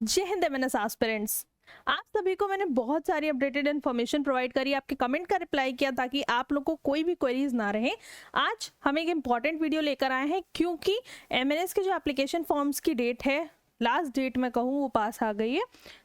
जय Hind MNS aspirants. आप सभी को मैंने बहुत सारी अपडेटेड इन्फॉर्मेशन प्रोवाइड करी, आपके कमेंट का रिप्लाई किया ताकि आप लोग को कोई भी क्वेरीज ना रहे। आज हम एक इम्पॉर्टेंट वीडियो लेकर आए हैं क्योंकि एमएनएस के जो एप्लीकेशन फॉर्म्स की डेट है, लास्ट डेट मैं कहूँ, वो पास आ गई है,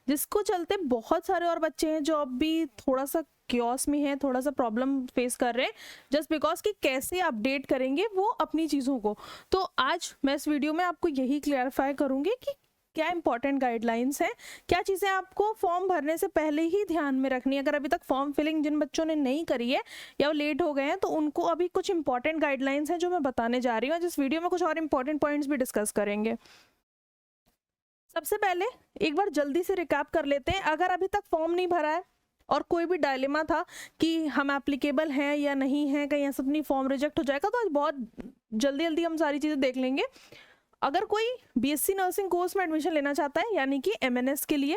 जिसको चलते बहुत सारे और बच्चे हैं जो अब भी थोड़ा सा क्योस में है, थोड़ा सा प्रॉब्लम फेस कर रहे हैं जस्ट बिकॉज कि कैसे अपडेट करेंगे वो अपनी चीज़ों को। तो आज मैं इस वीडियो में आपको यही क्लियरिफाई करूंगी कि क्या इंपॉर्टेंट गाइडलाइंस हैं, क्या चीज़ें आपको फॉर्म भरने से पहले ही ध्यान में रखनी है। अगर अभी तक फॉर्म फिलिंग जिन बच्चों ने नहीं करी है या वो लेट हो गए हैं तो उनको अभी कुछ इंपॉर्टेंट गाइडलाइंस हैं जो मैं बताने जा रही हूँ। जिस वीडियो में कुछ और इंपॉर्टेंट पॉइंट्स भी डिस्कस करेंगे। सबसे पहले एक बार जल्दी से रिकैप कर लेते हैं। अगर अभी तक फॉर्म नहीं भरा है और कोई भी डायलेमा था कि हम एप्लीकेबल हैं या नहीं हैं, कहीं ऐसा अपनी फॉर्म रिजेक्ट हो जाएगा, तो आज बहुत जल्दी जल्दी हम सारी चीज़ें देख लेंगे। अगर कोई बीएससी नर्सिंग कोर्स में एडमिशन लेना चाहता है यानी कि एमएनएस के लिए,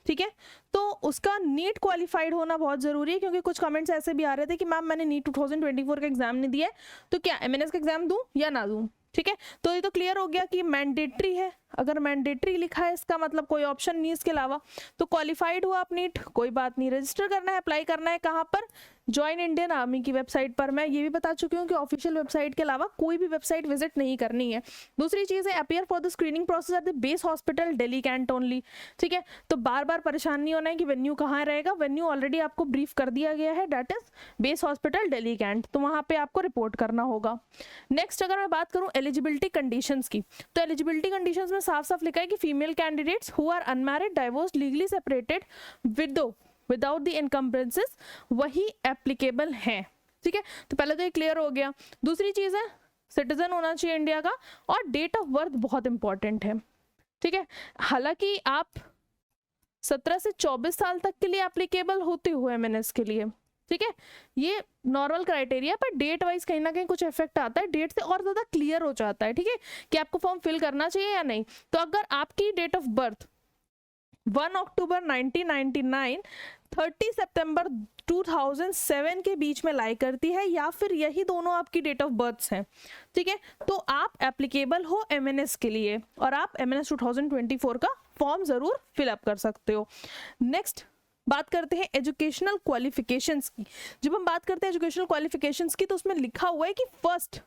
ठीक है, तो उसका नीट क्वालिफाइड होना बहुत ज़रूरी है क्योंकि कुछ कमेंट्स ऐसे भी आ रहे थे कि मैम मैंने नीट 2024 का एग्जाम नहीं दिया है तो क्या एमएनएस का एग्जाम दूं या ना दूं। ठीक है, तो ये तो क्लियर हो गया कि मैंडेटरी है। अगर मैंडेटरी लिखा है इसका मतलब कोई ऑप्शन नहीं इसके अलावा। तो क्वालिफाइड हुआ आप नीट, कोई बात नहीं। रजिस्टर करना है, अप्लाई करना है कहाँ पर? ज्वाइन इंडियन आर्मी की वेबसाइट पर। मैं ये भी बता चुकी हूँ कि ऑफिशियल वेबसाइट के अलावा कोई भी वेबसाइट विजिट नहीं करनी है। दूसरी चीज़ है appear for the screening process at the base hospital Delhi Cantt only. ठीक है, तो बार बार परेशान नहीं होना है कि वेन्यू कहाँ रहेगा। वेन्यू ऑलरेडी आपको ब्रीफ कर दिया गया है, date is base hospital Delhi Cantt, तो वहाँ पे आपको रिपोर्ट करना होगा। नेक्स्ट अगर मैं बात करूँ एलिजिबिलिटी कंडीशंस की, तो एलिजिबिलिटी कंडीशंस में साफ साफ लिखा है कि female candidates who are unmarried, divorced, legally separated, widow without the encumbrances वही एप्लीकेबल हैं। ठीक है, तो पहले तो ये क्लियर हो गया। दूसरी चीज़ है सिटीजन होना चाहिए इंडिया का, और डेट ऑफ बर्थ बहुत इंपॉर्टेंट है। ठीक है, हालांकि आप 17 से 24 साल तक के लिए एप्लीकेबल होते हो एमएनएस के लिए, ठीक है, ये नॉर्मल क्राइटेरिया, पर डेट वाइज कहीं ना कहीं कुछ इफेक्ट आता है, डेट से और ज़्यादा क्लियर हो जाता है। ठीक है, कि आपको फॉर्म फिल करना चाहिए या नहीं। तो अगर आपकी डेट ऑफ बर्थ 1 अक्टूबर 1999 30 सितंबर 2007 के बीच में लाई करती है या फिर यही दोनों आपकी डेट ऑफ बर्थ हैं, ठीक है, तो आप एप्लीकेबल हो एमएनएस के लिए और आप एमएनएस 2024 का फॉर्म जरूर फिलअप कर सकते हो। नेक्स्ट बात करते हैं एजुकेशनल क्वालिफिकेशंस की। जब हम बात करते हैं एजुकेशनल क्वालिफिकेशंस की तो उसमें लिखा हुआ है कि फर्स्ट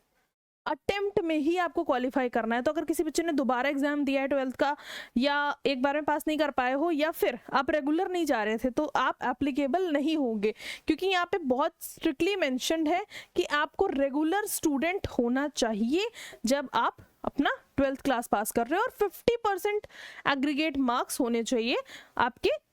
अटेम्प्ट में ही आपको क्वालिफाई करना है। तो अगर किसी बच्चे ने दोबारा एग्जाम दिया है 12th का या एक बार में पास नहीं कर पाए हो या फिर आप रेगुलर नहीं जा रहे थे तो आप एप्लीकेबल नहीं होंगे, क्योंकि यहाँ पे बहुत स्ट्रिक्टली मेंशन्ड है कि आपको रेगुलर स्टूडेंट होना चाहिए जब आप अपना 12th क्लास पास कर रहे हो, और 50% एग्रीगेट मार्क्स होने चाहिए आपके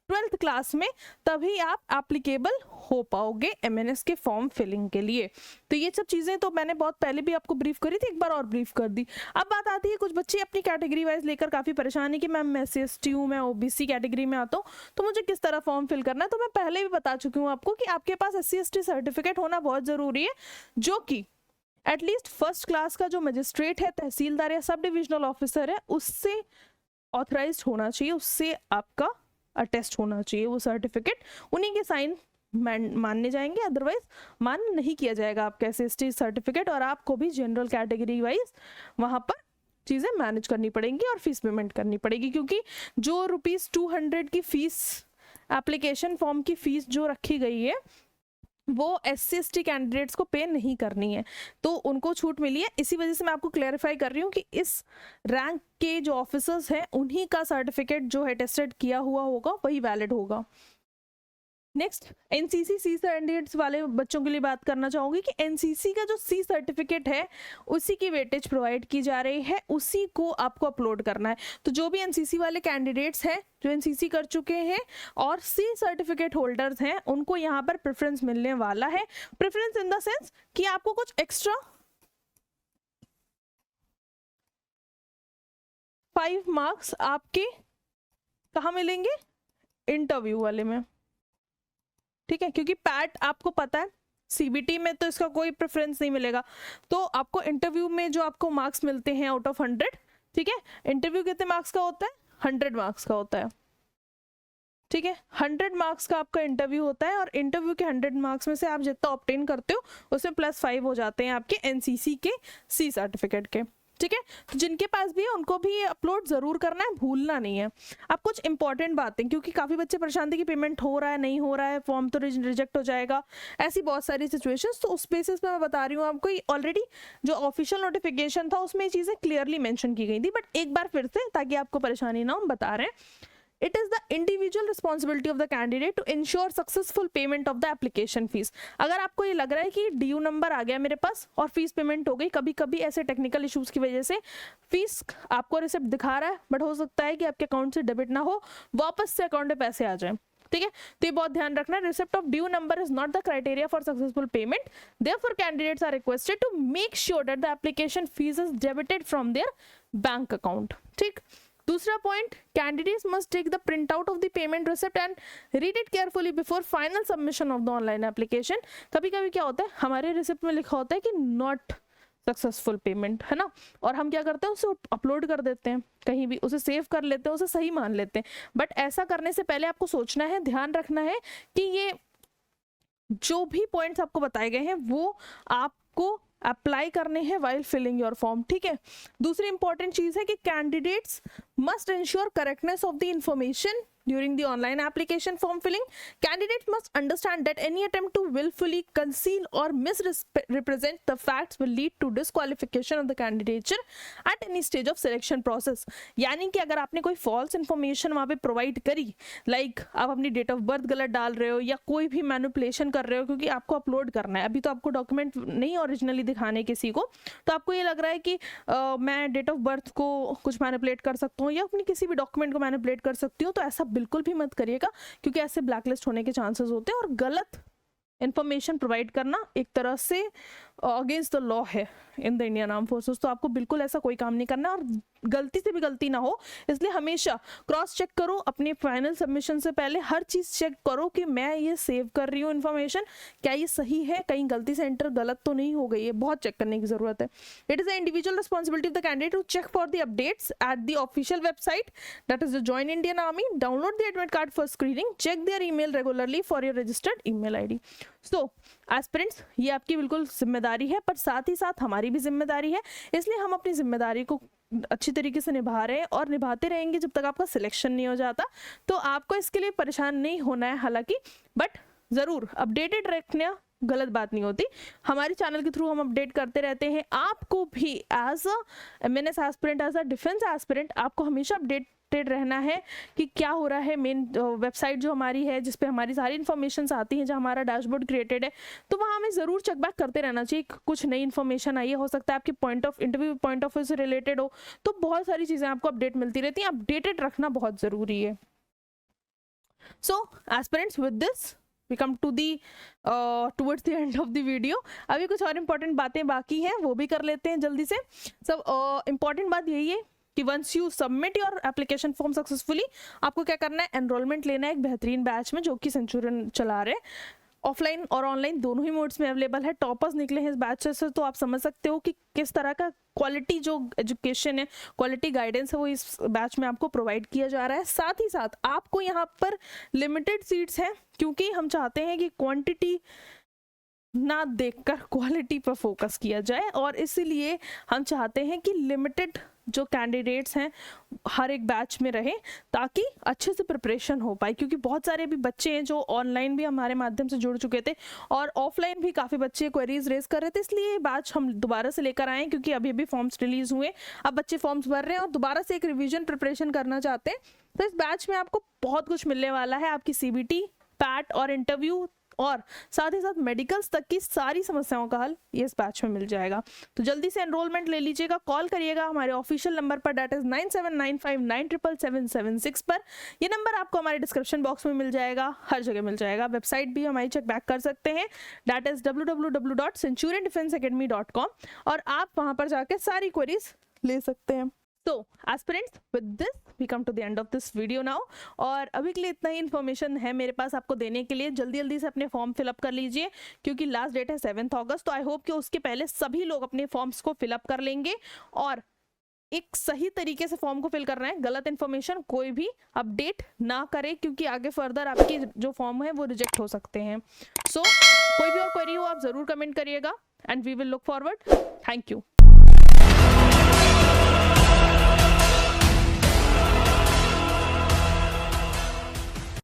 12th क्लास में, तभी आप एप्लीकेबल हो पाओगे एमएनएस के फॉर्म फिलिंग के लिए। तो ये सब चीज़ें तो मैंने बहुत पहले भी आपको ब्रीफ करी थी, एक बार और ब्रीफ कर दी। अब बात आती है कुछ बच्चे अपनी कैटेगरी वाइज लेकर काफ़ी परेशान है कि मैम मैं SC/ST हूँ, मैं ओबीसी कैटेगरी में आता हूँ, तो मुझे किस तरह फॉर्म फिल करना है। तो मैं पहले भी बता चुकी हूँ आपको कि आपके पास SC/ST सर्टिफिकेट होना बहुत ज़रूरी है, जो कि एटलीस्ट फर्स्ट क्लास का जो मजिस्ट्रेट है, तहसीलदार या सब डिविजनल ऑफिसर है, उससे ऑथराइज होना चाहिए, उससे आपका अटेस्ट होना चाहिए वो सर्टिफिकेट, उन्हीं के साइन मानने जाएंगे, अदरवाइज मान नहीं किया जाएगा आपका SC/ST सर्टिफिकेट, और आपको भी जनरल कैटेगरी वाइज वहाँ पर चीज़ें मैनेज करनी पड़ेंगी और फीस पेमेंट करनी पड़ेगी, क्योंकि जो ₹200 की फीस, एप्लीकेशन फॉर्म की फीस जो रखी गई है वो SC/ST कैंडिडेट्स को पे नहीं करनी है, तो उनको छूट मिली है। इसी वजह से मैं आपको क्लैरिफाई कर रही हूँ कि इस रैंक के जो ऑफिसर्स हैं उन्हीं का सर्टिफिकेट जो है टेस्टेड किया हुआ होगा वही वैलिड होगा। नेक्स्ट एनसीसी सी कैंडिडेट्स वाले बच्चों के लिए बात करना चाहूँगी कि एनसीसी का जो सी सर्टिफिकेट है उसी की वेटेज प्रोवाइड की जा रही है, उसी को आपको अपलोड करना है। तो जो भी एनसीसी वाले कैंडिडेट्स हैं जो एनसीसी कर चुके हैं और सी सर्टिफिकेट होल्डर्स हैं उनको यहाँ पर प्रेफरेंस मिलने वाला है। प्रेफरेंस इन द सेंस कि आपको कुछ एक्स्ट्रा 5 मार्क्स आपके कहाँ मिलेंगे? इंटरव्यू वाले में, ठीक है, क्योंकि पैट आपको पता है सीबीटी में तो इसका कोई प्रेफरेंस नहीं मिलेगा, तो आपको इंटरव्यू में जो आपको मार्क्स मिलते हैं आउट ऑफ 100, ठीक है, इंटरव्यू कितने मार्क्स का होता है? 100 मार्क्स का होता है। ठीक है, 100 मार्क्स का आपका इंटरव्यू होता है, और इंटरव्यू के 100 मार्क्स में से आप जितना ऑब्टेन करते हो उसमें +5 हो जाते हैं आपके एनसीसी के सी सर्टिफिकेट के। ठीक है। तो जिनके पास भी है उनको भी ये अपलोड जरूर करना है, भूलना नहीं है। अब कुछ इंपॉर्टेंट बातें, क्योंकि काफी बच्चे परेशान थे कि पेमेंट हो रहा है नहीं हो रहा है, फॉर्म तो रिजेक्ट हो जाएगा, ऐसी बहुत सारी सिचुएशंस। तो उस बेसिस पे मैं बता रही हूँ आपको, ऑलरेडी जो ऑफिशियल नोटिफिकेशन था उसमें ये चीजें क्लियरली मेंशन की गई थी, बट एक बार फिर से ताकि आपको परेशानी ना हो हम बता रहे हैं। It is the individual responsibility of the candidate to ensure successful payment of the application fees। अगर आपको ये लग रहा है कि ड्यू नंबर आ गया मेरे पास और फीस पेमेंट हो गई, कभी कभी ऐसे टेक्निकल इश्यूज की वजह से फीस आपको रिसिप्ट दिखा रहा है बट हो सकता है कि आपके अकाउंट से डेबिट ना हो, वापस से अकाउंट में पैसे आ जाए, ठीक है। तो ये बहुत ध्यान रखना है, receipt of due number is not the criteria for successful payment, therefore candidates are requested to make sure that the application fees is debited from their bank account, ठीक। दूसरा point, candidates must take the print out of the payment receipt and read it carefully before final submission of the online application. कभी कभी क्या होता है, हमारे receipt में लिखा होता है कि नॉट सक्सेसफुल पेमेंट, है ना, और हम क्या करते हैं उसे अपलोड कर देते हैं कहीं भी, उसे सेव कर लेते हैं, उसे सही मान लेते हैं। बट ऐसा करने से पहले आपको सोचना है, ध्यान रखना है कि ये जो भी पॉइंट्स आपको बताए गए हैं वो आपको अप्लाई करने हैं वाइल फिलिंग योर फॉर्म, ठीक है। दूसरी इंपॉर्टेंट चीज है कि candidates must ensure correctness of the information during the online application form filling. Candidates must understand that any attempt to willfully conceal or misrepresent the facts will lead to disqualification of the candidature at any stage of selection process। यानी कि अगर आपने कोई false information वहाँ पे provide करी, like आप अपनी डेट ऑफ बर्थ गलत डाल रहे हो या कोई भी मैनिपुलेशन कर रहे हो, क्योंकि आपको अपलोड करना है, अभी तो आपको डॉक्यूमेंट नहीं ओरिजिनली दिखाने किसी को, तो आपको ये लग रहा है कि मैं डेट ऑफ बर्थ को कुछ मैनिपुलेट कर सकता हूँ या अपनी किसी भी डॉक्यूमेंट को मैनिपुलेट कर सकती हूँ, तो ऐसा बिल्कुल भी मत करिएगा, क्योंकि ऐसे ब्लैकलिस्ट होने के चांसेस होते हैं और गलत इंफॉर्मेशन प्रोवाइड करना एक तरह से अगेंस्ट द लॉ है in the Indian arm forces. तो आपको बिल्कुल ऐसा कोई काम नहीं करना और गलती से भी गलती ना हो, इसलिए हमेशा क्रॉस चेक करो अपने फाइनल सबमिशन से पहले, हर चीज चेक करो कि मैं ये सेव कर रही हूँ इन्फॉर्मेशन, क्या ये सही है, कहीं गलती से एंटर गलत तो नहीं हो गई है, बहुत चेक करने की जरूरत है। It is the individual responsibility of the candidate to check for the updates at the official website, that is the join Indian army, download the admit card for screening, check their email regularly for your registered email ID. So aspirants, ये आपकी बिल्कुल जिम्मेदारी है, पर साथ ही साथ हमारी भी जिम्मेदारी है, इसलिए हम अपनी जिम्मेदारी को अच्छी तरीके से निभा रहे हैं और निभाते रहेंगे जब तक आपका सिलेक्शन नहीं हो जाता। तो आपको इसके लिए परेशान नहीं होना है हालांकि, बट ज़रूर अपडेटेड रखना गलत बात नहीं होती। हमारे चैनल के थ्रू हम अपडेट करते रहते हैं, आपको भी as a MNS aspirant, as a defence aspirant आपको हमेशा अपडेटेड रहना है कि क्या हो रहा है। मेन वेबसाइट जो हमारी है जिस पे हमारी सारी इन्फॉर्मेशन आती हैं, जहाँ हमारा डैशबोर्ड क्रिएटेड है, तो वहाँ हमें ज़रूर चेकबैक करते रहना चाहिए। कुछ नई इन्फॉर्मेशन आई है, हो सकता है आपके इंटरव्यू पॉइंट ऑफ व्यू से रिलेटेड हो, तो बहुत सारी चीज़ें आपको अपडेट मिलती रहती हैं, अपडेटेड रखना बहुत ज़रूरी है। So aspirants, with this we come to the towards the end of the video। अभी कुछ और इम्पोर्टेंट बातें बाकी हैं, वो भी कर लेते हैं जल्दी से। सब इम्पॉर्टेंट बात यही है कि once you submit your application form successfully, आपको क्या करना है, एनरोलमेंट लेना है एक बेहतरीन बैच में जो कि सेंचुरियन चला रहे हैं। ऑफलाइन और ऑनलाइन दोनों ही मोड्स में अवेलेबल है। टॉपर्स निकले हैं इस बैच से, तो आप समझ सकते हो कि किस तरह का क्वालिटी जो एजुकेशन है, क्वालिटी गाइडेंस है, वो इस बैच में आपको प्रोवाइड किया जा रहा है। साथ ही साथ आपको यहाँ पर लिमिटेड सीट्स हैं, क्योंकि हम चाहते हैं कि क्वांटिटी ना देखकर क्वालिटी पर फोकस किया जाए, और इसीलिए हम चाहते हैं कि लिमिटेड जो कैंडिडेट्स हैं हर एक बैच में रहे, ताकि अच्छे से प्रिपरेशन हो पाए। क्योंकि बहुत सारे अभी बच्चे हैं जो ऑनलाइन भी हमारे माध्यम से जुड़ चुके थे और ऑफलाइन भी काफ़ी बच्चे क्वेरीज रेज कर रहे थे, इसलिए ये बैच हम दोबारा से लेकर आए, क्योंकि अभी अभी फॉर्म्स रिलीज हुए, अब बच्चे फॉर्म्स भर रहे हैं और दोबारा से एक रिविजन प्रिपरेशन करना चाहते हैं। तो इस बैच में आपको बहुत कुछ मिलने वाला है, आपकी CBT, पैट और इंटरव्यू और साथ ही साथ मेडिकल्स तक की सारी समस्याओं का हल ये इस बैच में मिल जाएगा। तो जल्दी से एनरोलमेंट ले लीजिएगा, कॉल करिएगा हमारे ऑफिशियल नंबर पर, दैट इज 9795977776 पर। ये नंबर आपको हमारे डिस्क्रिप्शन बॉक्स में मिल जाएगा, हर जगह मिल जाएगा। वेबसाइट भी हमारी चेक बैक कर सकते हैं, दैट इज www.centuriondefenseacademy.com, और आप वहां पर जाकर सारी क्वेरीज ले सकते हैं। So aspirants, with this we come to the end of this video now। और अभी के लिए इतना ही इन्फॉर्मेशन है मेरे पास आपको देने के लिए। जल्दी जल्दी से अपने फॉर्म फिलअप कर लीजिए, क्योंकि लास्ट डेट है 7 अगस्त। तो आई होप कि उसके पहले सभी लोग अपने फॉर्म्स को फिलअप कर लेंगे और एक सही तरीके से फॉर्म को फिल करना है। गलत इन्फॉर्मेशन कोई भी अपडेट ना करे, क्योंकि आगे फर्दर आपकी जो फॉर्म है वो रिजेक्ट हो सकते हैं। सो कोई भी और क्वेरी हो आप जरूर कमेंट करिएगा, and we will look forward. Thank you.